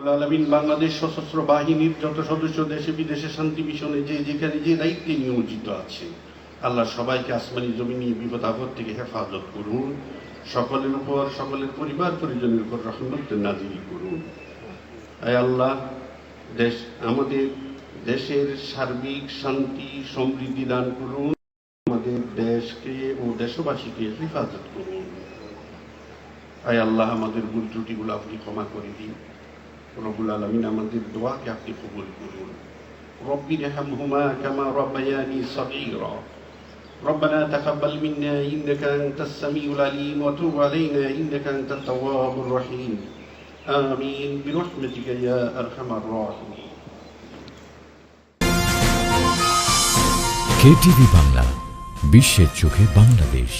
রব্বুল আলামিন বাংলাদেশ সশস্ত্র বাহিনীর যত সদস্য দেশে বিদেশে শান্তি মিশনে যে যেখানে যে দায়িত্বে নিয়োজিত আছে, আল্লাহ সবাইকে আসমানি জমিনি বিপদ আপদ থেকে হেফাজত করুন। সকলের উপর, সকলের পরিবার পরিজনের উপর রহমত নাজিল করুন। আয় আল্লাহ, আমাদের দেশের সার্বিক শান্তি সমৃদ্ধি দান করুন। আমাদের দেশকে ও দেশবাসীকে হেফাজত করুন। আয় আল্লাহ, আমাদের ভুল ত্রুটিগুলো আপনি ক্ষমা করে দিন। রব্বুল আলামিন আমাদের দোয়াকে আপনি কবুল করুন। রব্বি রহমহুমা কামা রাব্বায়ানি সগীরা। ربنا تقبل منا إنك أنت السميع العليم وتب علينا إنك أنت التواب الرحيم آمين برحمتك يا أرحم الراحمين। KTV বাংলা, বিশ্বের চোখে বাংলাদেশ।